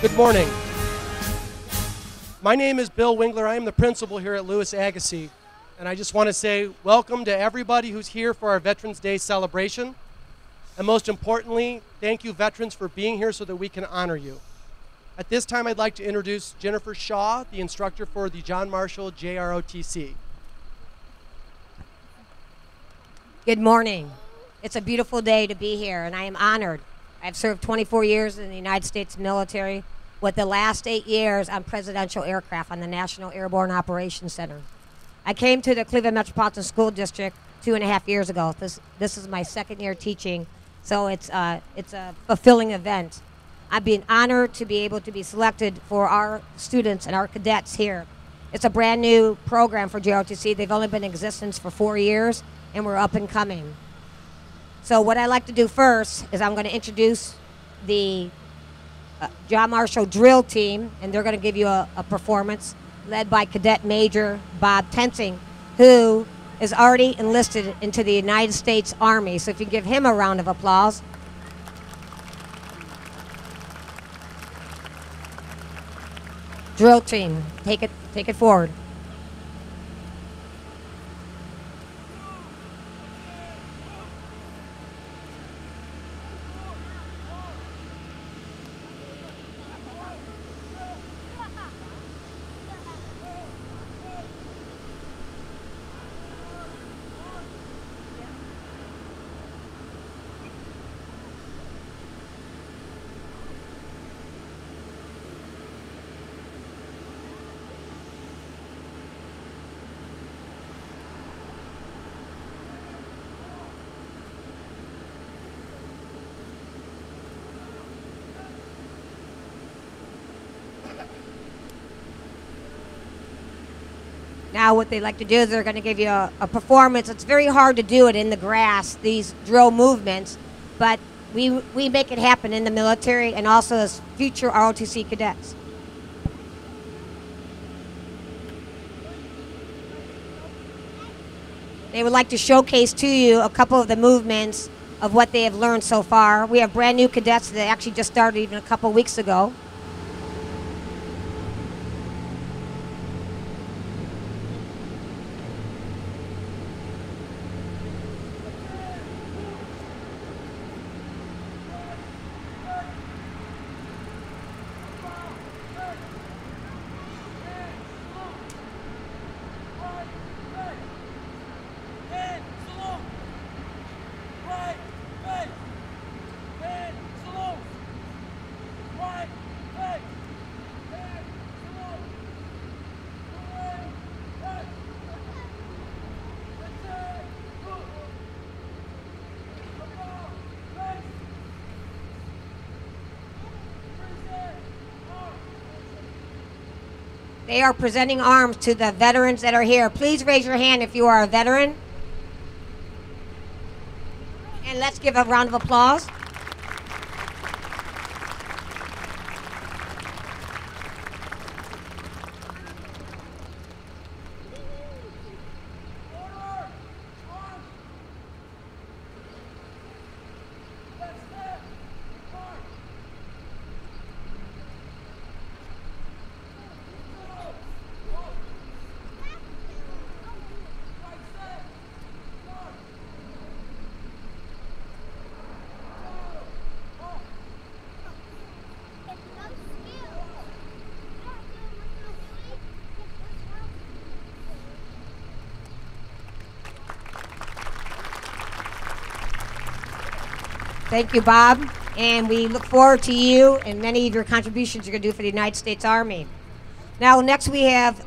Good morning. My name is Bill Wingler. I am the principal here at Louis Agassiz. And I just want to say welcome to everybody who's here for our Veterans Day celebration. And most importantly, thank you veterans for being here so that we can honor you. At this time, I'd like to introduce Jennifer Shaw, the instructor for the John Marshall JROTC. Good morning. It's a beautiful day to be here, and I am honored. I've served 24 years in the United States military, with the last 8 years on presidential aircraft on the National Airborne Operations Center. I came to the Cleveland Metropolitan School District 2.5 years ago. This is my second year teaching, so it's a fulfilling event. I've been honored to be able to be selected for our students and our cadets here. It's a brand new program for JROTC. They've only been in existence for 4 years, and we're up and coming. So what I'd like to do first is I'm going to introduce the John Marshall drill team, and they're going to give you a performance led by Cadet Major Bob Tensing, who is already enlisted into the United States Army. So if you give him a round of applause. Drill team, take it forward. Now what they like to do is they're going to give you a performance. It's very hard to do it in the grass, these drill movements, but we make it happen in the military and also as future ROTC cadets. They would like to showcase to you a couple of the movements of what they have learned so far. We have brand new cadets that actually just started even a couple weeks ago. They are presenting arms to the veterans that are here. Please raise your hand if you are a veteran. And let's give a round of applause. Thank you, Bob, and we look forward to you and many of your contributions you're going to do for the United States Army. Now, next we have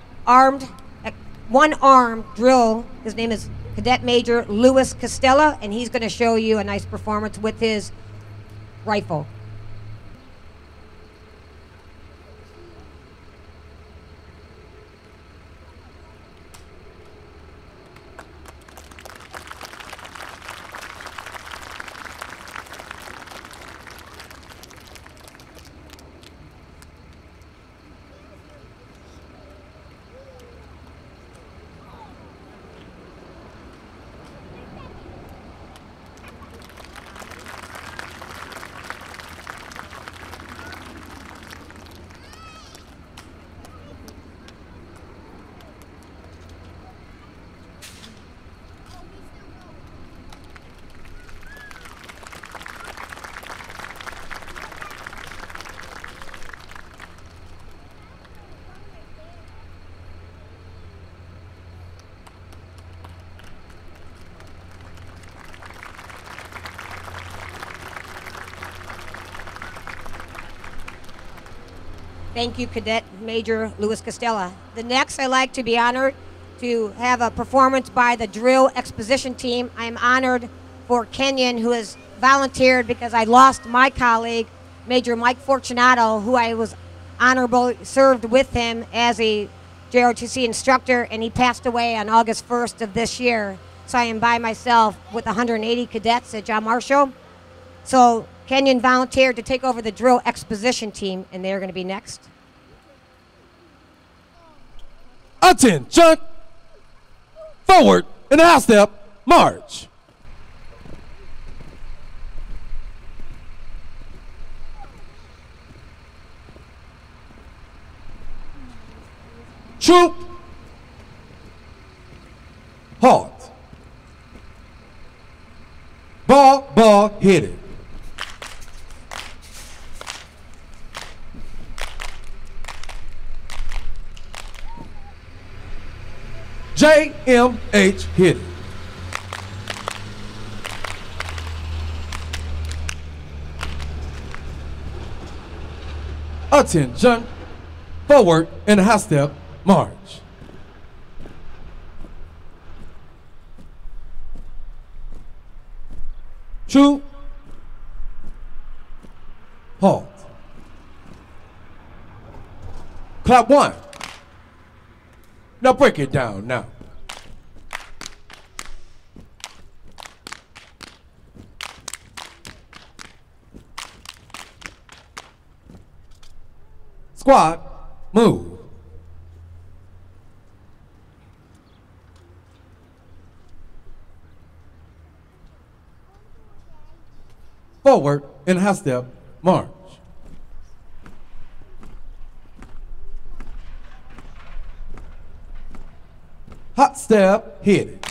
one-arm drill. His name is Cadet Major Louis Costella, and he's going to show you a nice performance with his rifle. Thank you, Cadet Major Louis Costella. The next, I'd like to be honored to have a performance by the drill exposition team. I am honored for Kenyon, who has volunteered because I lost my colleague, Major Mike Fortunato, who I was honorably served with him as a JROTC instructor, and he passed away on August 1st of this year. So I am by myself with 180 cadets at John Marshall. So Kenyon volunteered to take over the drill exposition team, and they're going to be next. Attention! Forward in a half step, march. Troop. Halt. Ball, hit it. JMH hit it. Attention, forward in a half step, march. Troop, halt. Clap one. Now break it down now. Squad, move. Forward in half step, march. Hot step, hit it.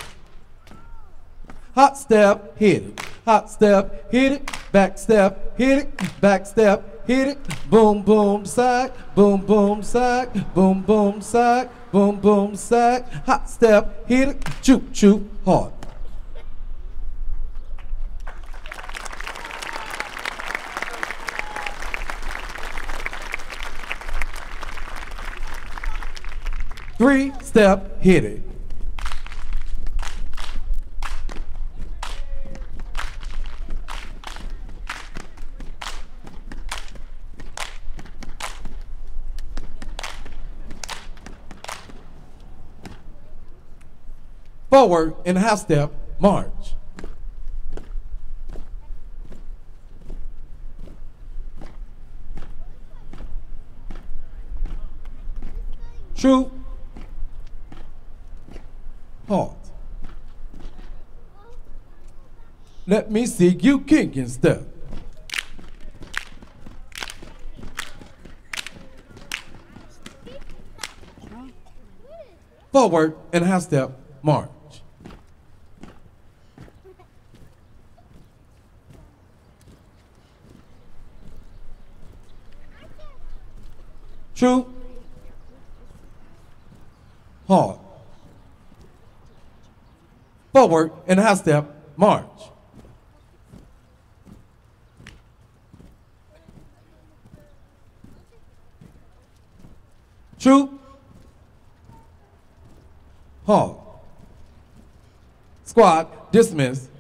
Hot step, hit it. Hot step, hit it. Back step, hit it. Back step, hit it. Boom, boom, sack. Boom, boom, sack. Boom, boom, sack. Boom, boom, sack. Hot step, hit it. Choop, choop, hard. Three step, hit it. Forward in half step, march. Troop, halt. Let me see you kick and step. Forward and half step, march. Troop, halt. Forward and half step, march. Troop, halt. Squad, dismiss.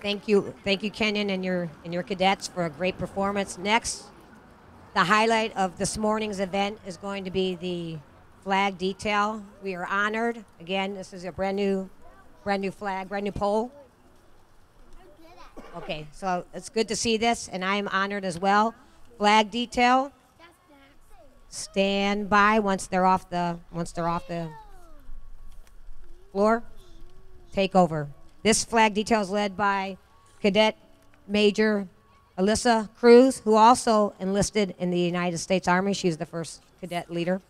Thank you, Kenyon, and your cadets for a great performance. Next, the highlight of this morning's event is going to be the flag detail. We are honored. Again, this is a brand new flag, brand new pole. Okay, so it's good to see this, and I am honored as well. Flag detail. Stand by once they're off the floor. Take over. This flag detail is led by Cadet Major Alyssa Cruz, who also enlisted in the United States Army. She's the first cadet leader.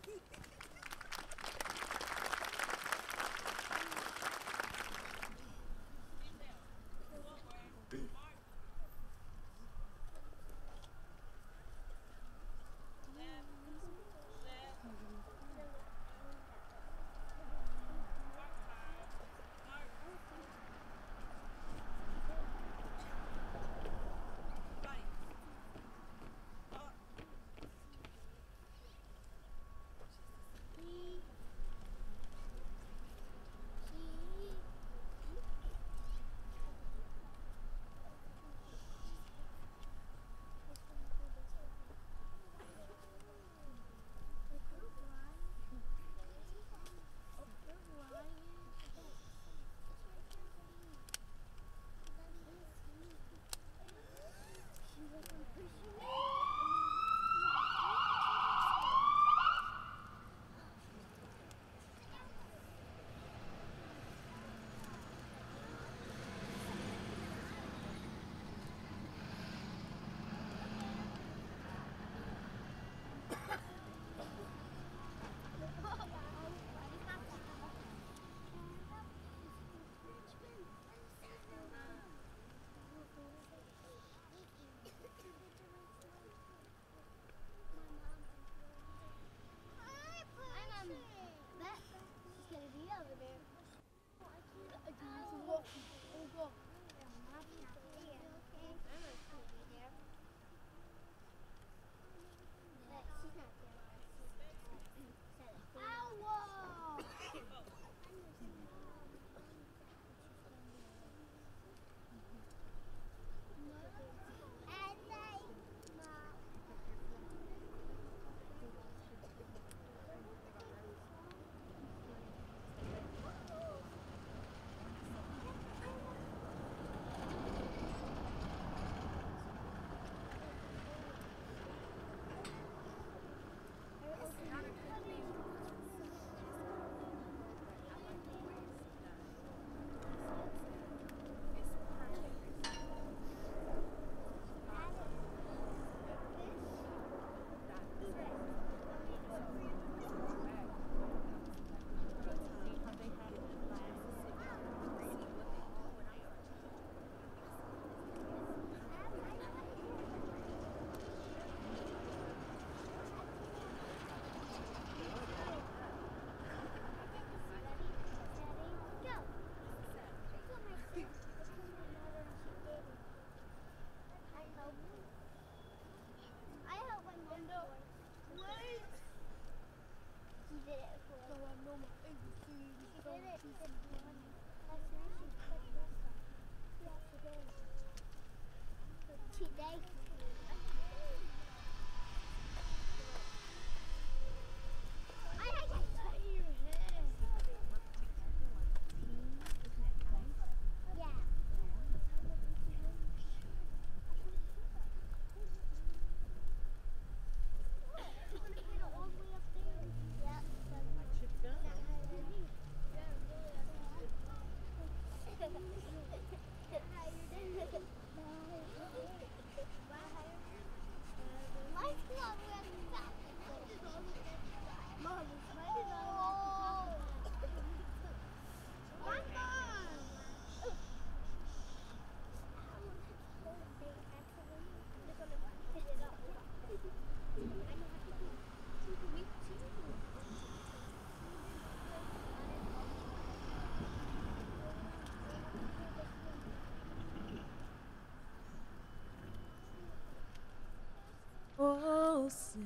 Oh, say,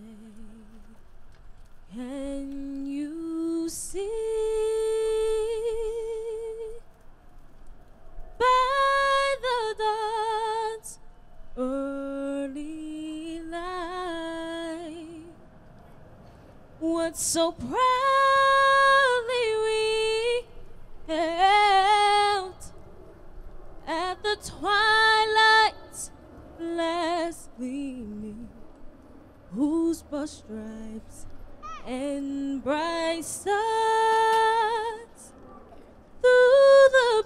can you see by the dawn's early light what so proudly we held at the twilight's last gleaming, whose broad stripes and bright stars through the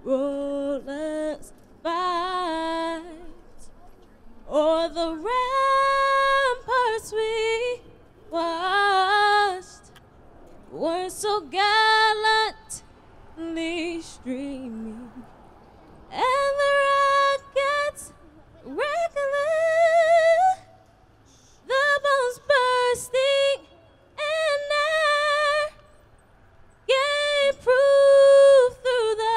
perilous fight o'er the ramparts we watched were so gallantly streaming, and the rockets rattling, the bombs bursting, and air gave proof through the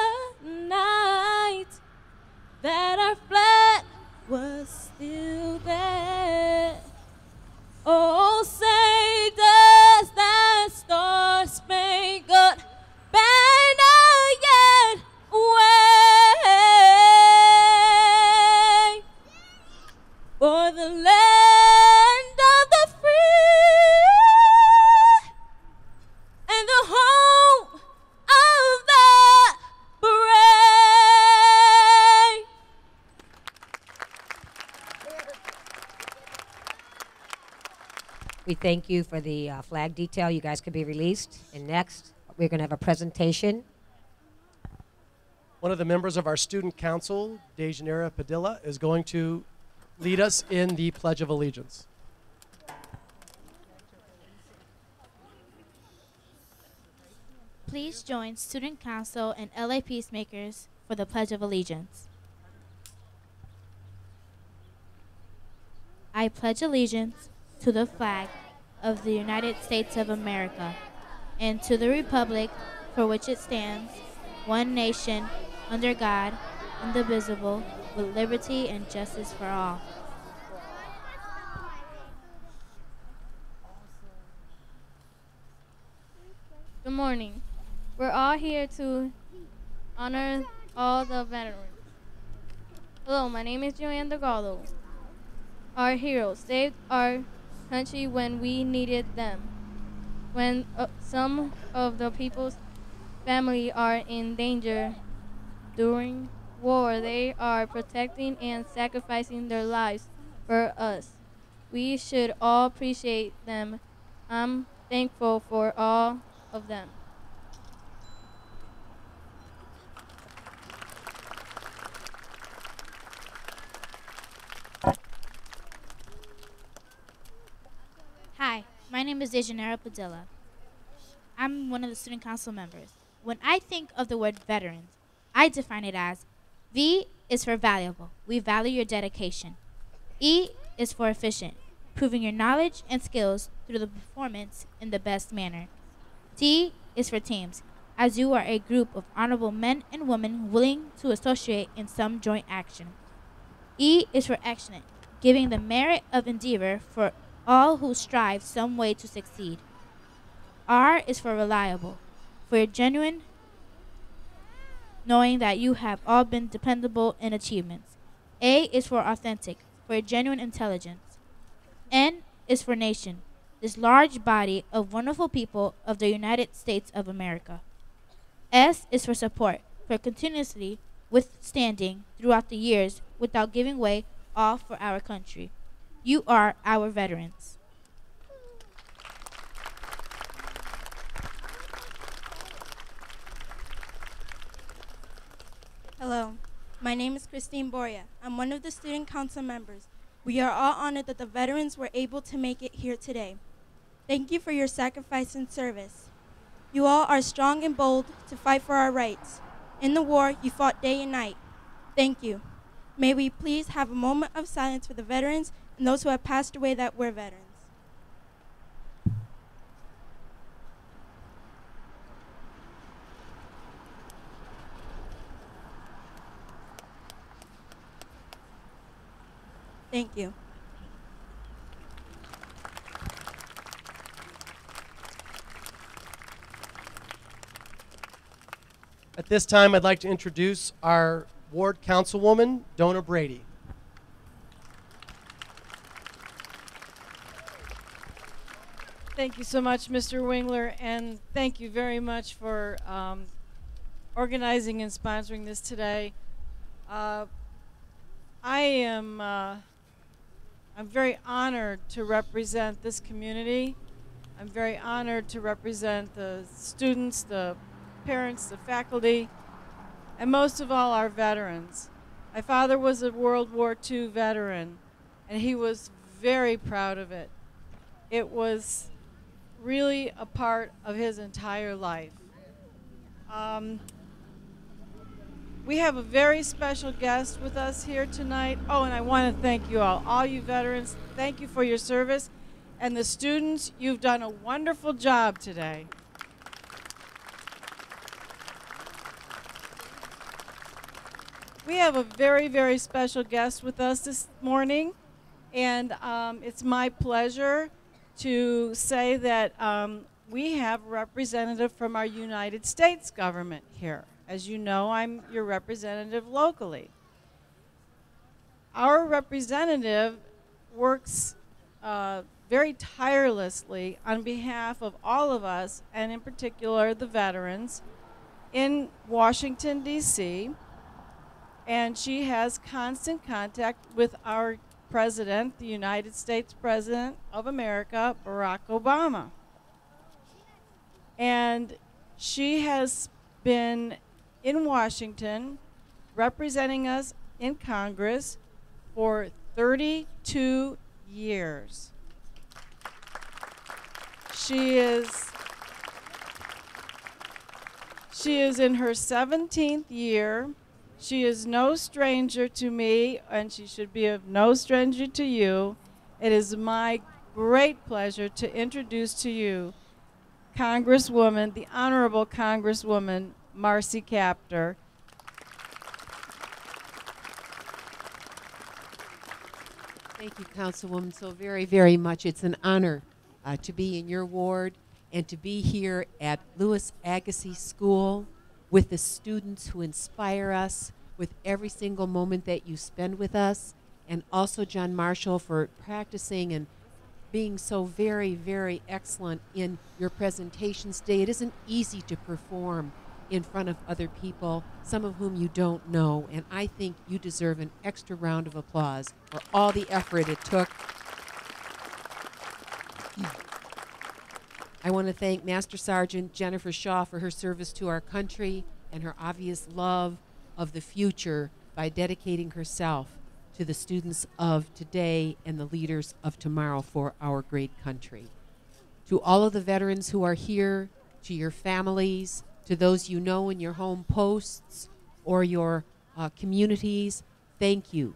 night that our flag was still there. Oh, say does that star-spangled banner yet wave for the land of the free and the home of the brave? We thank you for the flag detail. You guys could be released. And next, we're going to have a presentation. One of the members of our student council, Dejanira Padilla, is going to lead us in the Pledge of Allegiance. Please join Student Council and LA Peacemakers for the Pledge of Allegiance. I pledge allegiance to the flag of the United States of America and to the republic for which it stands, one nation, under God, indivisible, with liberty and justice for all. Good morning. We're all here to honor all the veterans. Hello, my name is Joanne DeGallo. Our heroes saved our country when we needed them. When some of the people's family are in danger during war, they are protecting and sacrificing their lives for us. We should all appreciate them. I'm thankful for all of them. Hi, my name is Dejanira Padilla. I'm one of the student council members. When I think of the word veterans, I define it as V is for valuable. We value your dedication. E is for efficient, proving your knowledge and skills through the performance in the best manner. T is for teams, as you are a group of honorable men and women willing to associate in some joint action. E is for excellent, giving the merit of endeavor for all who strive some way to succeed. R is for reliable, for your genuine, knowing that you have all been dependable in achievements. A is for authentic, for your genuine intelligence. N is for nation, this large body of wonderful people of the United States of America. S is for support, for continuously withstanding throughout the years without giving way all for our country. You are our veterans. Hello, my name is Christine Boria. I'm one of the student council members. We are all honored that the veterans were able to make it here today. Thank you for your sacrifice and service. You all are strong and bold to fight for our rights. In the war, you fought day and night. Thank you. May we please have a moment of silence for the veterans and those who have passed away that were veterans. Thank you. At this time, I'd like to introduce our ward councilwoman, Donna Brady. Thank you so much, Mr. Wingler, and thank you very much for organizing and sponsoring this today. I'm very honored to represent this community. I'm very honored to represent the students, the parents, the faculty, and most of all, our veterans. My father was a World War II veteran, and he was very proud of it. It was really a part of his entire life. We have a very special guest with us here tonight. Oh, and I want to thank you all you veterans, thank you for your service. And the students, you've done a wonderful job today. We have a very, very special guest with us this morning, and it's my pleasure to say that we have a representative from our United States government here. As you know, I'm your representative locally. Our representative works very tirelessly on behalf of all of us, and in particular the veterans, in Washington, D.C., and she has constant contact with our president, the United States President of America, Barack Obama. And she has been in Washington representing us in Congress for 32 years. She is in her 17th year. She is no stranger to me, and she should be of no stranger to you. It is my great pleasure to introduce to you Congresswoman, the Honorable Congresswoman Marcy Kaptur. Thank you, Councilwoman, so very, very much. It's an honor to be in your ward and to be here at Louis Agassiz School with the students who inspire us with every single moment that you spend with us, and also John Marshall for practicing and being so very, very excellent in your presentations today. It isn't easy to perform in front of other people, some of whom you don't know, and I think you deserve an extra round of applause for all the effort it took. I want to thank Master Sergeant Jennifer Shaw for her service to our country and her obvious love of the future by dedicating herself to the students of today and the leaders of tomorrow for our great country. To all of the veterans who are here, to your families, to those you know in your home posts or your communities, thank you.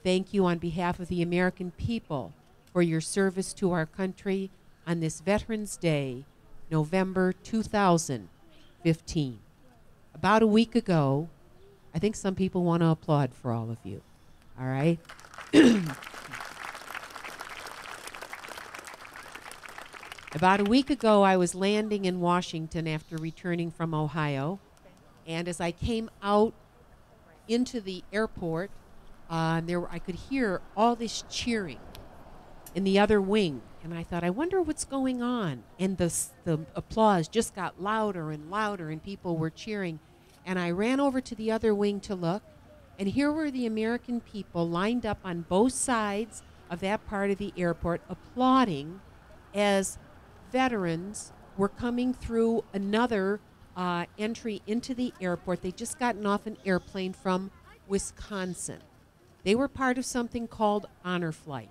Thank you on behalf of the American people for your service to our country on this Veterans Day, November 2015. About a week ago, I think some people want to applaud for all of you. All right? About a week ago, I was landing in Washington after returning from Ohio. And as I came out into the airport, I could hear all this cheering in the other wing. And I thought, I wonder what's going on. And the applause just got louder and louder, and people were cheering. And I ran over to the other wing to look. And here were the American people lined up on both sides of that part of the airport applauding as veterans were coming through another entry into the airport. They'd just gotten off an airplane from Wisconsin. They were part of something called Honor Flight.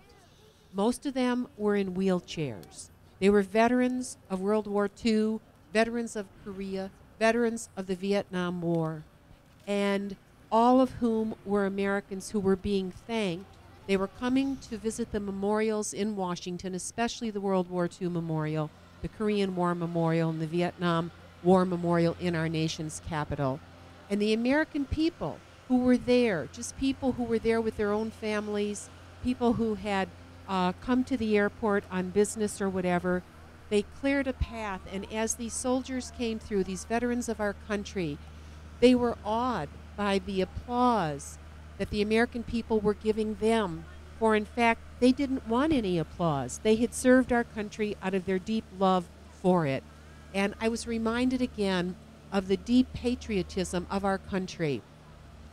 Most of them were in wheelchairs. They were veterans of World War II, veterans of Korea, veterans of the Vietnam War, and all of whom were Americans who were being thanked. They were coming to visit the memorials in Washington, especially the World War II Memorial, the Korean War Memorial, and the Vietnam War Memorial in our nation's capital. And the American people who were there, just people who were there with their own families, people who had come to the airport on business or whatever, they cleared a path. And as these soldiers came through, these veterans of our country, they were awed by the applause that the American people were giving them, for in fact, they didn't want any applause. They had served our country out of their deep love for it. And I was reminded again of the deep patriotism of our country,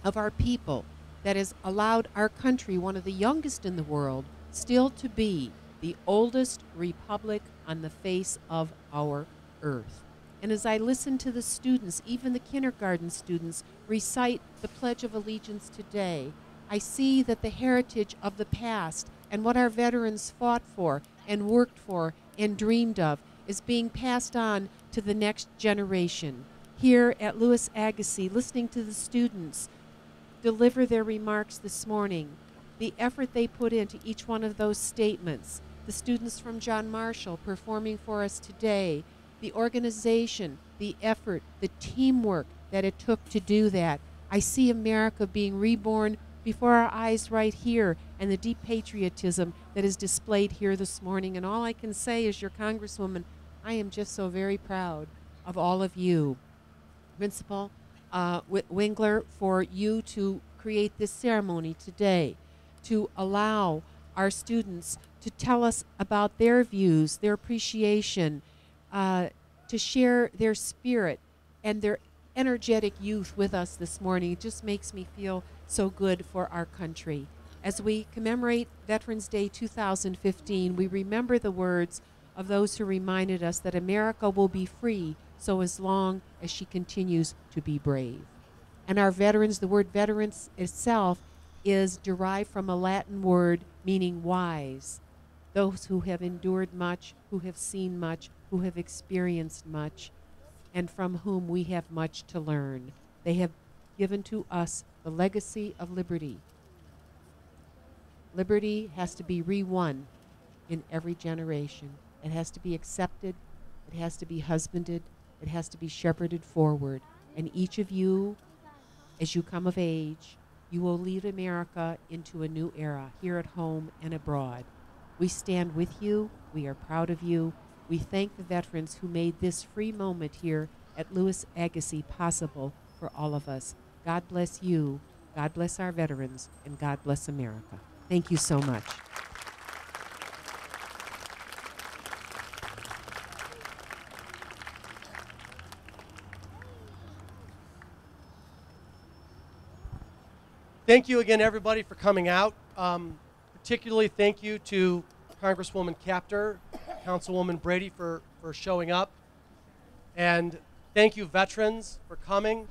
of our people, that has allowed our country, one of the youngest in the world, still to be the oldest republic on the face of our earth. And as I listen to the students, even the kindergarten students, recite the Pledge of Allegiance today, I see that the heritage of the past and what our veterans fought for and worked for and dreamed of is being passed on to the next generation. Here at Louis Agassiz, listening to the students deliver their remarks this morning, the effort they put into each one of those statements, the students from John Marshall performing for us today, the organization, the effort, the teamwork that it took to do that. I see America being reborn before our eyes right here, and the deep patriotism that is displayed here this morning. And all I can say is, your Congresswoman, I am just so very proud of all of you. Principal Wingler, for you to create this ceremony today, to allow our students to tell us about their views, their appreciation, to share their spirit and their energetic youth with us this morning. It just makes me feel so good for our country. As we commemorate Veterans Day 2015, we remember the words of those who reminded us that America will be free so as long as she continues to be brave. And our veterans, the word veterans itself is derived from a Latin word meaning wise. Those who have endured much, who have seen much, who have experienced much, and from whom we have much to learn. They have given to us the legacy of liberty. Liberty has to be re-won in every generation. It has to be accepted. It has to be husbanded. It has to be shepherded forward. And each of you, as you come of age, you will lead America into a new era, here at home and abroad. We stand with you. We are proud of you. We thank the veterans who made this free moment here at Louis Agassiz possible for all of us. God bless you, God bless our veterans, and God bless America. Thank you so much. Thank you again, everybody, for coming out. Particularly thank you to Congresswoman Capter, Councilwoman Brady for showing up. And thank you, veterans, for coming.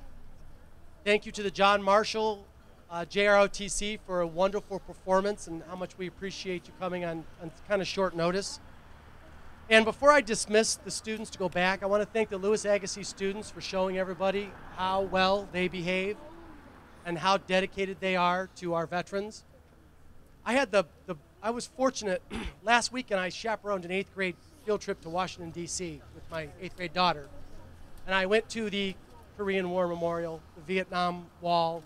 Thank you to the John Marshall JROTC for a wonderful performance and how much we appreciate you coming on kind of short notice. And before I dismiss the students to go back, I want to thank the Louis Agassiz students for showing everybody how well they behave and how dedicated they are to our veterans. I was fortunate, last weekend I chaperoned an 8th grade field trip to Washington, D.C. with my 8th grade daughter. And I went to the Korean War Memorial, the Vietnam Wall,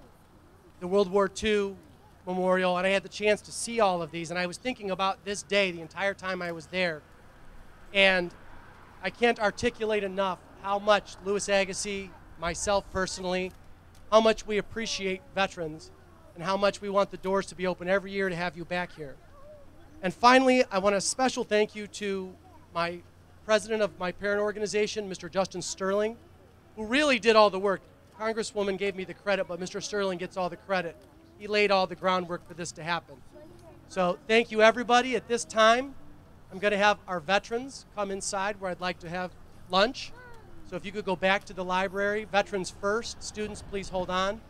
the World War II Memorial, and I had the chance to see all of these. And I was thinking about this day the entire time I was there. And I can't articulate enough how much Louis Agassiz, myself personally, how much we appreciate veterans and how much we want the doors to be open every year to have you back here. And finally, I want a special thank you to my president of my parent organization, Mr. Justin Sterling, who really did all the work. Congresswoman gave me the credit, but Mr. Sterling gets all the credit. He laid all the groundwork for this to happen. So thank you, everybody. At this time, I'm going to have our veterans come inside where I'd like to have lunch. So if you could go back to the library, veterans first. Students, please hold on.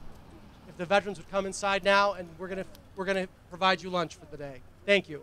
If the veterans would come inside now, and we're going to provide you lunch for the day. Thank you.